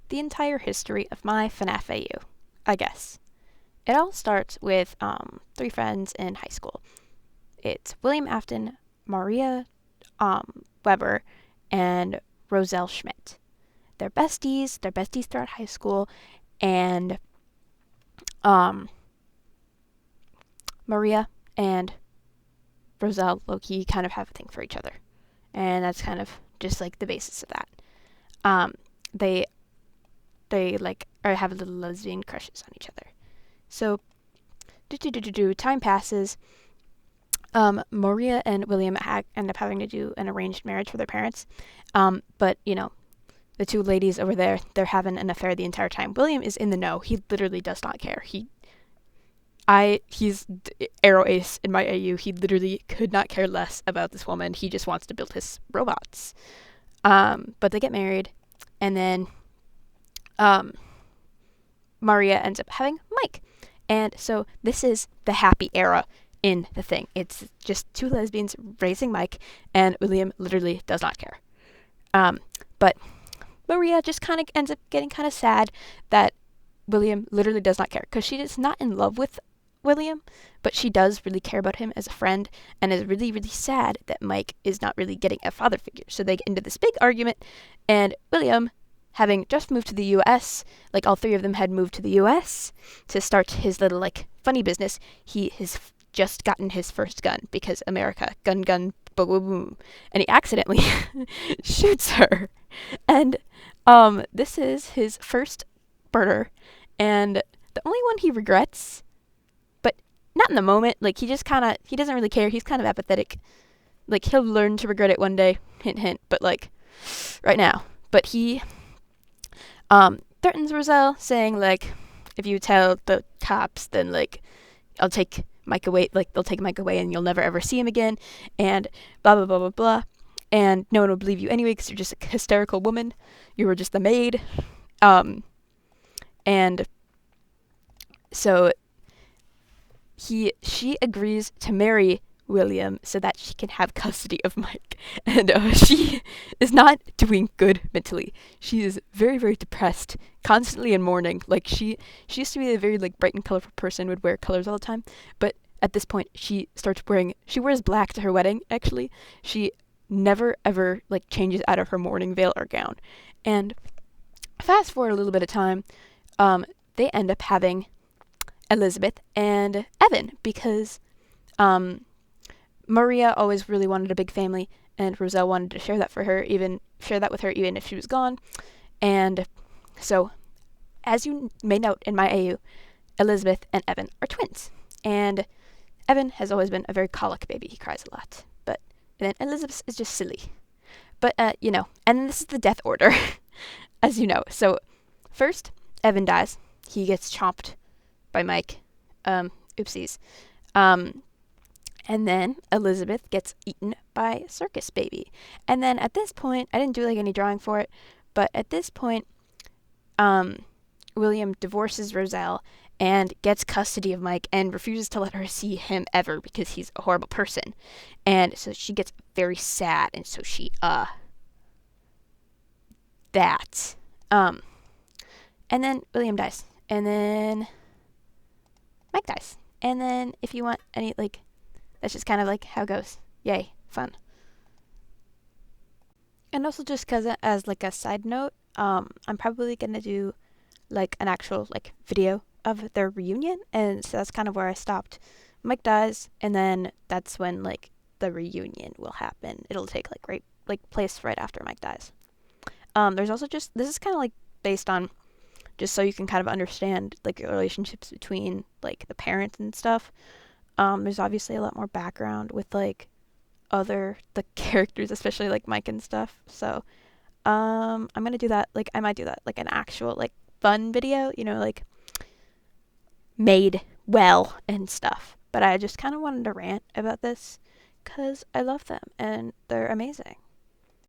the entire history of my FNAF AU, I guess. It all starts with three friends in high school. It's William Afton, Maria Weber, and Roselle Schmidt. They're besties. They're besties throughout high school, and Maria and Roselle low-key kind of have a thing for each other, and that's kind of just like the basis of that. They like or have little lesbian crushes on each other. So, time passes. Maria and William end up having to do an arranged marriage for their parents. But the two ladies over there, they're having an affair the entire time. William is in the know. He literally does not care. He's arrow ace in my AU. He literally could not care less about this woman. He just wants to build his robots. But they get married, and then Maria ends up having Mike. And so this is the happy era in the thing. It's just two lesbians raising Mike, and William literally does not care. But Maria just kind of ends up getting kind of sad that William literally does not care, because she is not in love with William, but she does really care about him as a friend, and is really, really sad that Mike is not really getting a father figure. So they get into this big argument, and William, having just moved to the U.S., like all three of them had moved to the U.S. to start his little funny business. He has just gotten his first gun, because America, gun, boom, boom, boom, and he accidentally shoots her. And this is his first murder, and the only one he regrets, but not in the moment. He just he doesn't really care. He's kind of apathetic. He'll learn to regret it one day, hint, hint, but right now. But he threatens Roselle, saying if you tell the cops, then I'll take Mike away. They'll take Mike away, and you'll never ever see him again, and blah blah blah blah blah. And no one will believe you anyway, because you're just a hysterical woman. You were just the maid. And so she agrees to marry William so that she can have custody of Mike. And she is not doing good mentally. She is very, very depressed, constantly in mourning. She used to be a very bright and colorful person, would wear colors all the time. But at this point, she wears black to her wedding, actually. She never ever changes out of her mourning veil or gown. And fast forward a little bit of time, they end up having Elizabeth and Evan, because Maria always really wanted a big family, and Roselle wanted to share that with her, even if she was gone. And so, as you may note in my AU, Elizabeth and Evan are twins. And Evan has always been a very colic baby. He cries a lot. And then Elizabeth is just silly. But, and then this is the death order, as you know. So, first, Evan dies. He gets chomped by Mike. Oopsies. And then Elizabeth gets eaten by Circus Baby. And then at this point, I didn't do any drawing for it, but at this point, William divorces Roselle and gets custody of Mike and refuses to let her see him ever, because he's a horrible person. And so she gets very sad, and so she that. And then William dies. And then Mike dies. And then if you want any that's just kind of how it goes. Yay, fun. And also, just because as a side note, I'm probably gonna do an actual video of their reunion, and so that's kind of where I stopped. Mike dies, and then that's when the reunion will happen. It'll take place right after Mike dies. There's also this is kind of based on, just so you can kind of understand the relationships between the parents and stuff. There's obviously a lot more background with the characters, especially Mike and stuff. So I'm gonna do that. I might do that an actual fun video, made well and stuff. But I just kind of wanted to rant about this because I love them and they're amazing.